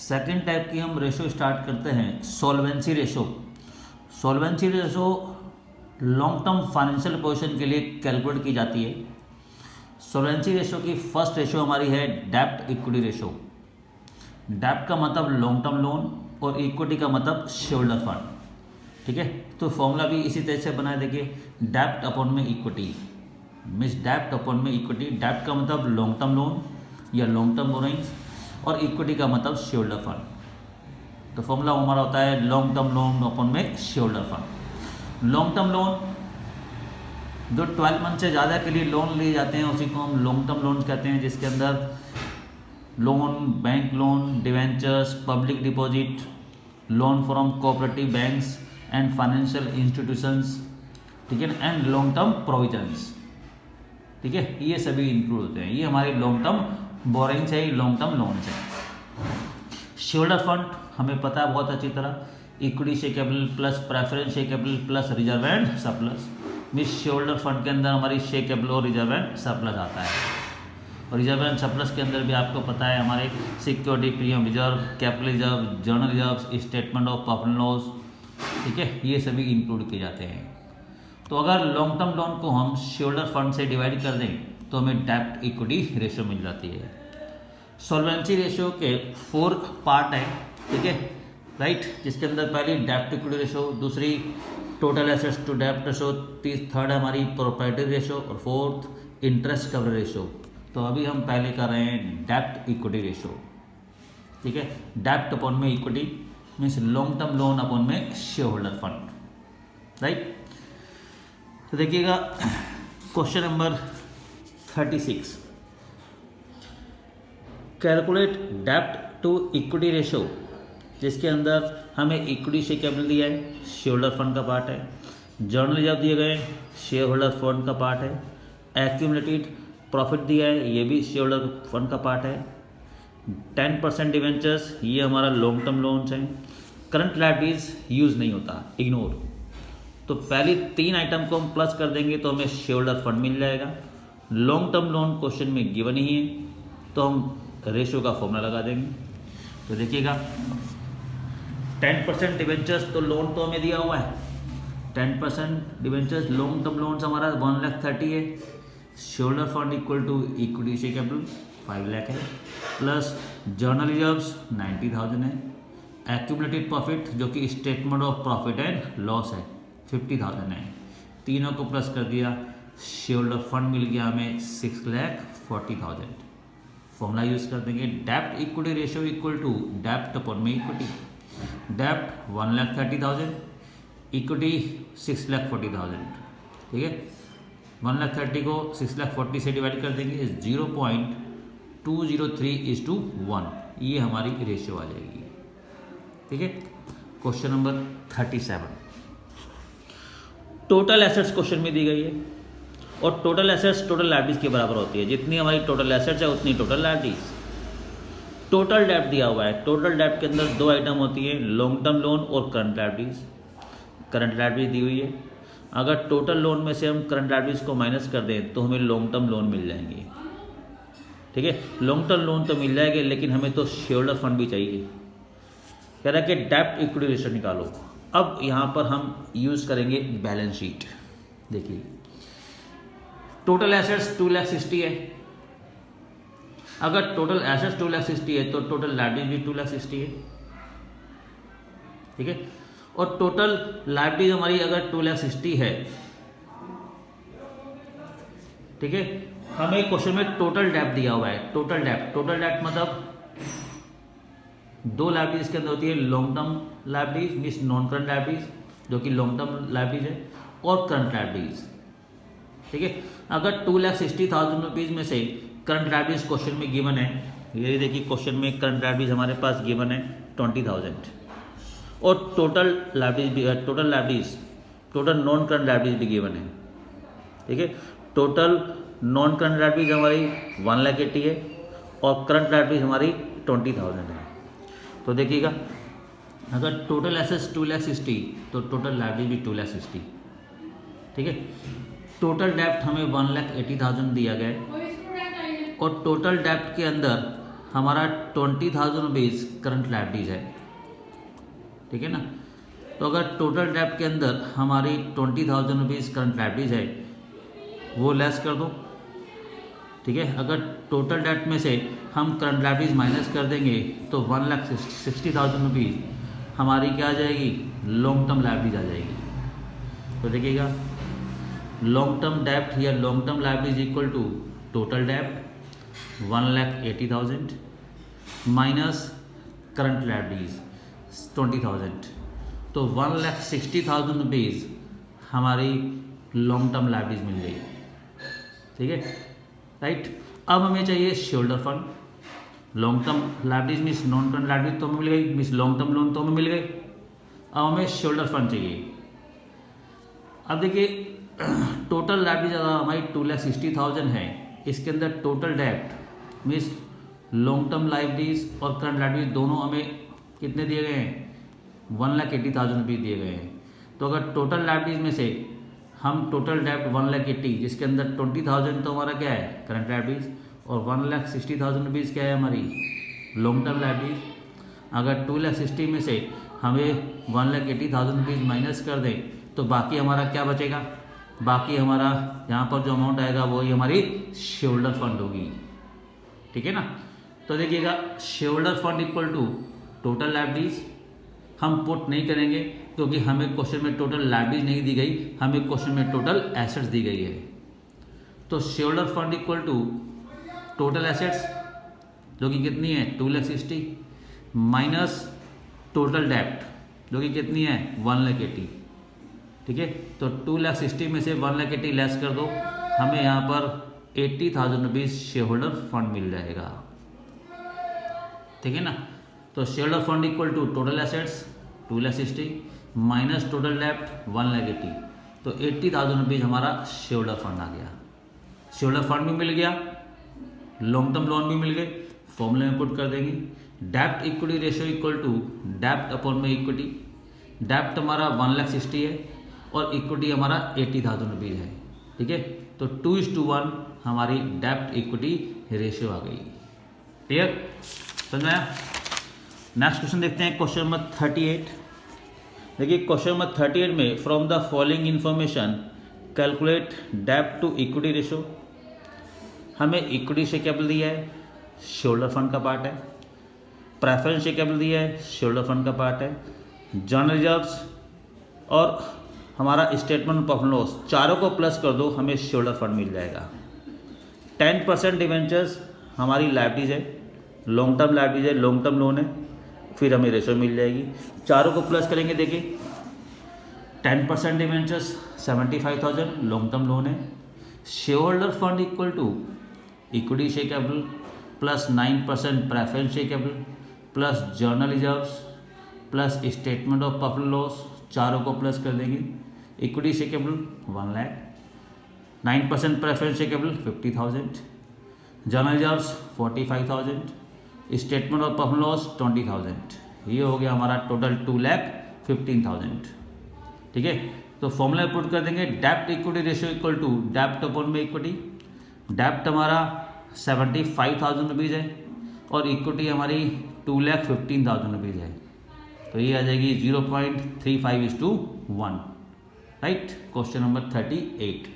Second type की हम ratio start करते हैं solvency ratio. Solvency ratio long term financial position के लिए कैलकुलेट की जाती है। सॉल्वेंसी रेशो की फर्स्ट रेशो हमारी है डेब्ट इक्विटी रेशो। डेब्ट का मतलब लॉन्ग टर्म लोन और इक्विटी का मतलब शेयरहोल्डर फंड। ठीक है, तो फॉर्मूला भी इसी तरह से बनाए, देखिए डेब्ट अपॉन में इक्विटी मीन्स डेब्ट अपॉन में इक्विटी। डेब्ट का मतलब लॉन्ग टर्म लोन या लॉन्ग टर्म बोरोइंग्स और इक्विटी का मतलब शेयरहोल्डर फंड। तो फॉर्मूला हमारा होता है लॉन्ग टर्म लोन अपॉन में shareholder fund. Long term loan जो 12 मंथ से ज़्यादा के लिए लोन लिए जाते हैं उसी को हम लॉन्ग टर्म लोन कहते हैं, जिसके अंदर loan, bank loan, debentures, public deposit, loan from cooperative banks and financial institutions, ठीक है ना, एंड लॉन्ग टर्म प्रोविजंस। ठीक है, ये सभी इंक्लूड होते हैं। ये हमारे लॉन्ग टर्म बोरिंग्स है, लॉन्ग टर्म लोन्स है। शेयरहोल्डर फंड हमें पता है बहुत अच्छी तरह, equity share capital plus preference share capital plus reserve and surplus. Means shareholder fund के अंदर हमारी शेयर कैपिटल और रिजर्व एंड सरप्लस आता है। और रिजर्व एंड सरप्लस के अंदर भी आपको पता है हमारे security premium reserve, capital reserve, journal reserve, statement of profit and loss, ठीक है, ये सभी इंक्लूड किए जाते हैं। तो अगर लॉन्ग टर्म लोन को हम शेयरहोल्डर फंड से डिवाइड कर दें तो हमें डेब्ट इक्विटी रेशियो मिल जाती है। सॉल्वेंसी रेशियो के 4 पार्ट हैं, ठीक है, राइट, जिसके अंदर पहली डेब्ट इक्विटी रेशियो, दूसरी टोटल एसेट्स टू डेब्ट रेशियो, थर्ड हमारी प्रोप्राइटरी रेशियो और फोर्थ इंटरेस्ट कवर रेशियो। तो अभी हम पहले कर रहे हैं डेब्ट इक्विटी रेशियो। ठीक है, डेब्ट अपॉन में equity means long term loan upon में शेयर होल्डर फंड, राइट। तो देखिएगा क्वेश्चन नंबर 36, कैलकुलेट डेब्ट टू इक्विटी रेशियो, जिसके अंदर हमें इक्विटी शेयर कैपिटल दिया है, शेयर होल्डर फंड का पार्ट है, जर्नल रिजर्व दिए गए, शेयर होल्डर फंड का पार्ट है, एक्यूमुलेटेड प्रॉफिट दिया है, ये भी शेयर होल्डर फंड का पार्ट है, 10% डिवेंचर्स, ये हमारा लॉन्ग टर्म लोन्स हैं, करंट लायबिलिटीज यूज़ नहीं होता, इग्नोर। तो पहली 3 आइटम को हम प्लस कर देंगे तो हमें शेयर होल्डर फंड मिल जाएगा। लॉन्ग टर्म लोन क्वेश्चन में गिवन ही है तो हम रेशियो का फॉर्मूला लगा देंगे। तो देखिएगा 10% डिवेंचर्स, तो लोन तो हमें दिया हुआ है, 10% डिवेंचर्स लॉन्ग टर्म लोन्स हमारा 1,30,000 है, share holder fund equal to equity share capital 5 lakh है, प्लस जर्नल रिजर्व्स 90,000 है, एक्यूमुलेटेड प्रॉफिट जो कि statement of profit and loss है 50,000 है, तीनों को प्लस कर दिया, शेयर होल्डर फंड मिल गया हमें 6,40,000। फॉर्मूला यूज कर देंगे डेब्ट इक्विटी रेशियो इक्वल टू डेब्ट अपॉन में इक्विटी। डेब्ट 1,30,000, इक्विटी 6,40,000, ठीक है। 1,30,000 को 6,40,000 से डिवाइड कर देंगे, 0.203:1, ये हमारी रेशियो आ जाएगी, ठीक है। Question number 37, total assets question में दी गई है और टोटल एसेट्स टोटल लायबिलिटीज के बराबर होती है, जितनी हमारी टोटल एसेट्स है उतनी टोटल लायबिलिटीज। टोटल डेब्ट दिया हुआ है, टोटल डेब्ट के अंदर 2 आइटम होती है, लॉन्ग टर्म लोन और करंट लायबिलिटीज। करंट लायबिलिटीज दी हुई है, अगर टोटल लोन में से हम करंट लायबिलिटीज को माइनस कर दें तो हमें लॉन्ग टर्म लोन मिल जाएंगे, ठीक है। लॉन्ग टर्म लोन तो मिल जाएंगे लेकिन हमें तो शेयर होल्डर फंड भी चाहिए। कह रहा है कि डेब्ट इक्विटी रेशियो निकालो। अब यहाँ पर हम यूज़ करेंगे बैलेंस शीट। देखिए टोटल एसेट्स 2,60,000 है, अगर टोटल एसेट्स 2,60,000 है तो टोटल लायबिलिटीज भी 2,60,000 है, ठीक है। और टोटल लायबिलिटीज हमारी अगर 2,60,000 है, ठीक है, हमें क्वेश्चन में टोटल डेब्ट दिया हुआ है। टोटल डेब्ट मतलब 2 लायबिलिटीज के अंदर होती है, long term liabilities means non current liabilities जो कि लॉन्ग टर्म लायबिलिटीज है, और करंट लायबिलिटीज, ठीक है। अगर 2,60,000 रुपीज़ में से करंट लायबिलिटीज क्वेश्चन में गिवन है, ये देखिए क्वेश्चन में करंट लायबिलिटीज हमारे पास गिवन है 20,000 और total liabilities total non current liabilities भी गिवन है, ठीक है। टोटल नॉन करंट लायबिलिटीज हमारी 1,80,000 है और करंट लायबिलिटीज हमारी 20,000 है। तो देखिएगा अगर टोटल एसेट्स 2,60,000 तो टोटल लायबिलिटी भी 2,60,000, ठीक है। टोटल डेब्ट हमें 1,80,000 दिया गया है और टोटल डेब्ट के अंदर हमारा 20,000 रुपीज़ करंट लाइबिलिटीज है, ठीक है ना। तो अगर टोटल डेप्ट के अंदर हमारी 20,000 रुपीज़ करंट लाइबिलिटीज है वो लेस कर दो, ठीक है। अगर टोटल डेप्ट में से हम करंट लाइबिलिटीज माइनस कर देंगे तो 1,60,000 रुपीज़ हमारी क्या आ जाएगी, लॉन्ग टर्म लाइबिलिटीज आ जाएगी। तो देखिएगा लॉन्ग टर्म डेप्ट या long term liabilities equal to total डेप्ट 1,80,000 माइनस करंट लाइबिलिटीज 20,000, तो 1,60,000 रुपीज़ हमारी लॉन्ग टर्म लाइबिलिटीज मिल गई, ठीक है, राइट। अब हमें चाहिए shoulder fund. Long term liabilities means non current liabilities तो हमें मिल गई, मीन्स लॉन्ग टर्म लोन तो हमें मिल गई। अब हमें शोल्डर फंड चाहिए। अब देखिए टोटल लाइबिलिटीज हमारी 2,60,000 है, इसके अंदर टोटल डेप्ट मीन्स लॉन्ग टर्म लाइबिलिटीज और करंट लाइबिलिटीज दोनों हमें कितने दिए गए हैं, 1,80,000 रुपीज़ दिए गए हैं। तो अगर टोटल लाइबिलिटीज में से हम टोटल डेप्ट 1,80,000 जिसके अंदर 20,000 तो हमारा क्या है करंट लाइबिलिटीज और 1,60,000 रुपीज़ क्या है हमारी लॉन्ग टर्म लाइबिलिटीज, अगर 2,60,000 में से हमें 1,80,000 रुपीज़ माइनस कर दें तो बाकी हमारा क्या बचेगा, बाकी हमारा यहाँ पर जो अमाउंट आएगा वही हमारी शोल्डर फंड होगी, ठीक है ना। तो देखिएगा shareholder fund equal to total liabilities हम पुट नहीं करेंगे क्योंकि हमें क्वेश्चन में टोटल लाइबिलिटीज नहीं दी गई, हमें क्वेश्चन में टोटल एसेट्स दी गई है। तो shareholder fund equal to total assets जो कि कितनी है 2,60,000 माइनस टोटल डेप्ट जो कि कितनी है 1,80,000, ठीक है। तो 2,60,000 में से 1,80,000 लेस कर दो, हमें यहाँ पर 80,000 रुपीज़ शेयर होल्डर फंड मिल जाएगा, ठीक है ना। तो share holder fund equal to total assets 2,60,000 minus total डेप्ट 1,80,000, तो 80,000 रुपीज़ हमारा शेयर होल्डर फंड आ गया। शेयर होल्डर फंड भी मिल गया, लॉन्ग टर्म लोन भी मिल गए, फॉर्मूले में पुट कर देंगे डेप्ट equity ratio equal to dept upon में इक्विटी। डेप्ट हमारा 1,60,000 है और इक्विटी हमारा 80,000 रुपीज़ है, ठीक है। तो 2:1 हमारी डेप्ट इक्विटी रेशियो आ गई, क्लियर, समझ में आया। नेक्स्ट क्वेश्चन देखते हैं क्वेश्चन नंबर 38। देखिए क्वेश्चन नंबर 38 में from the following information calculate डेप्ट टू इक्विटी रेशियो। हमें इक्विटी शेयर कैपिटल दिया है, शोल्डर फंड का पार्ट है, प्रेफरेंस शेयर कैपिटल दिया है, शोल्डर फंड का पार्ट है, जनरल रिजर्व्स और हमारा statement of profit and loss, चारों को प्लस कर दो हमें शोल्डर फंड मिल जाएगा। 10% डिवेंचर्स हमारी लाइबिलिटीज है, लॉन्ग टर्म लाइबिलिटीज है, लॉन्ग टर्म लोन है, फिर हमें रेशो मिल जाएगी। चारों को प्लस करेंगे, देखिए 10% डिवेंचर्स 75,000 लॉन्ग टर्म लोन है, share holder fund equal to equity share capital plus 9% preference share capital plus general reserves plus statement of profit and loss, चारों को प्लस कर देंगे। Equity share capital 1 lakh, 9% preference share capital 50,000, general reserves 45,000, statement of profit and loss 20,000, ये हो गया हमारा total 2,15,000, ठीक है। तो फॉर्मूला पुट कर देंगे डेप्ट equity ratio equal to dept upon में इक्विटी। डेप्ट हमारा 75,000 रुपीज़ है और इक्विटी हमारी 2,15,000 रुपीज़ है, तो ये आ जाएगी 0.35:1, राइट। Question number 38।